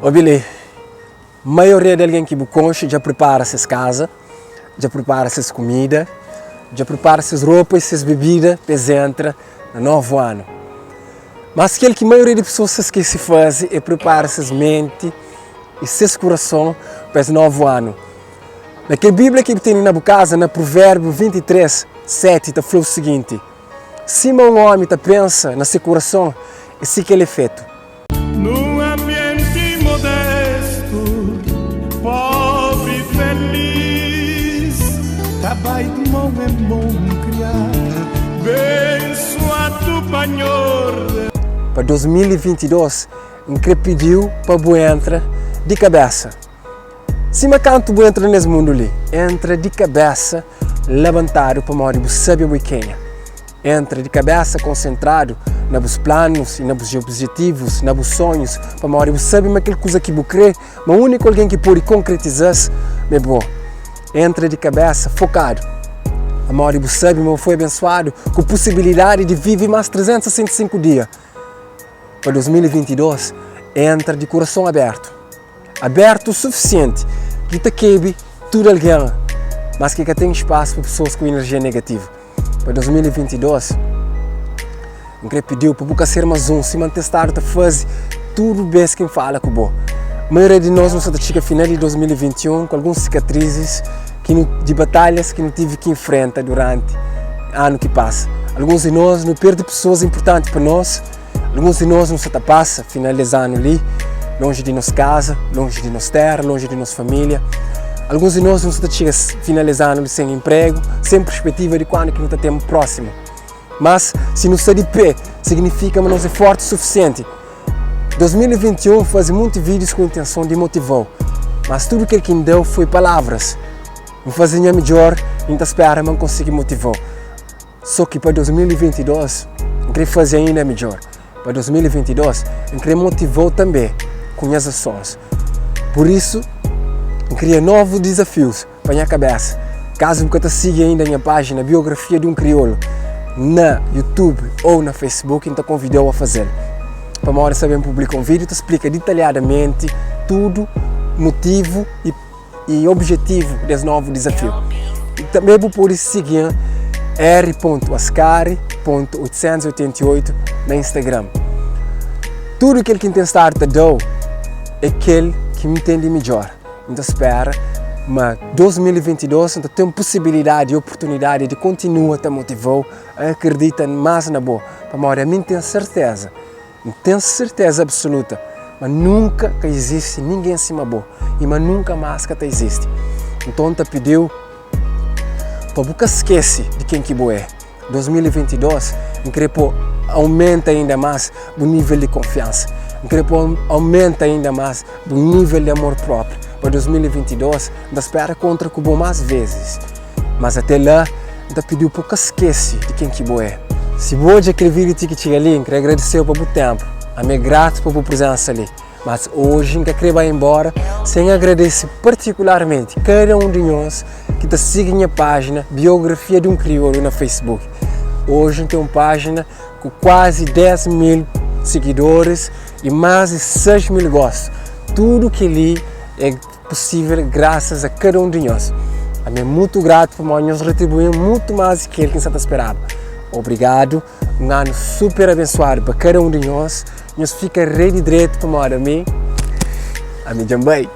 Obile, maioria de alguém que conhece já prepara essas casas, já prepara essas comidas, já prepara essas roupas, essas bebidas para entrar no novo ano. Mas aquilo que a maioria das pessoas que se faz é preparar essas mentes e seus corações para esse novo ano. Naquela Bíblia que tem na casa, na Provérbio 23, 7, está falando o seguinte: se um homem pensa no seu coração, é assim que ele é feito. Num ambiente modesto, pobre e feliz, trabalho de mão em mão criar, abençoado Senhor. Para 2022, eu pediu para você entrar de cabeça. Se me canto você entra nesse mundo ali, entra de cabeça, levantado para morrer, você sabe o que é. Entra de cabeça concentrado nos planos e nos objetivos, nos sonhos, para morrer, você sabe aquela coisa que você crê, mas o único alguém que pode concretizar é bom. Entra de cabeça focado. A morrer, você sabe, mas foi abençoado com a possibilidade de viver mais 365 dias. Para 2022, entra de coração aberto. Aberto o suficiente que te cabe tudo alguém, mas que tem espaço para pessoas com energia negativa. Para 2022, eu pediu para você ser mais se manter estável, fazer tudo bem que fala com você. A maioria de nós não chega a final de 2021 com algumas cicatrizes de batalhas que não tive que enfrentar durante o ano que passa. Alguns de nós não perdem pessoas importantes para nós. Alguns de nós não se passa finalizando ali, longe de nossa casa, longe de nossa terra, longe de nossa família. Alguns de nós não se chega finalizando ali sem emprego, sem perspectiva de quando que não temos próximo. Mas se não está de pé, significa que nós é forte o suficiente. 2021 faz muitos vídeos com a intenção de motivar, mas tudo que ele deu foi palavras. Não fazia melhor, ainda espera, mas não consegui motivar. Só que para 2022, eu queria fazer ainda melhor. Para 2022, eu queria motivar também com as ações. Por isso, eu queria novos desafios para a minha cabeça. Caso você siga ainda a minha página Biografia de um Crioulo na YouTube ou na Facebook, então convido a fazer. Para uma hora saber publicar um vídeo, te explica detalhadamente tudo, motivo e objetivo desse novo desafio. E também pode seguir r.ascari.888 no Instagram. Tudo aquilo que intentar te dar é aquele que me entende melhor. Então espera, mas 2022 então, tem possibilidade e oportunidade de continuar a te motivar, a acreditar mais na boa. Para mim tenho certeza absoluta, mas nunca que existe ninguém acima boa e mas nunca mais que existe. Então te pediu para nunca esquece de quem que você é. 2022, eu queria aumenta ainda mais o nível de confiança. Eu queria aumenta ainda mais o nível de amor próprio. Para 2022, eu espero contra com mais vezes. Mas até lá, eu pediu para nunca esquece de quem que você é. Se você aquele vídeo que chega ali, eu queria agradecer pelo tempo. Eu me grato pela presença ali. Mas hoje, eu queria ir embora sem agradecer particularmente cada um de nós que está seguindo a página Biografia de um Crioulo no Facebook. Hoje tem uma página com quase 10 mil seguidores e mais de 6 mil gostos. Tudo que ali é possível graças a cada um de nós. Eu sou muito grato por nós retribuir muito mais do que ele que esperava. Obrigado, um ano super abençoado para cada um de nós. Nós fica rei de direito para a mim. A mim também.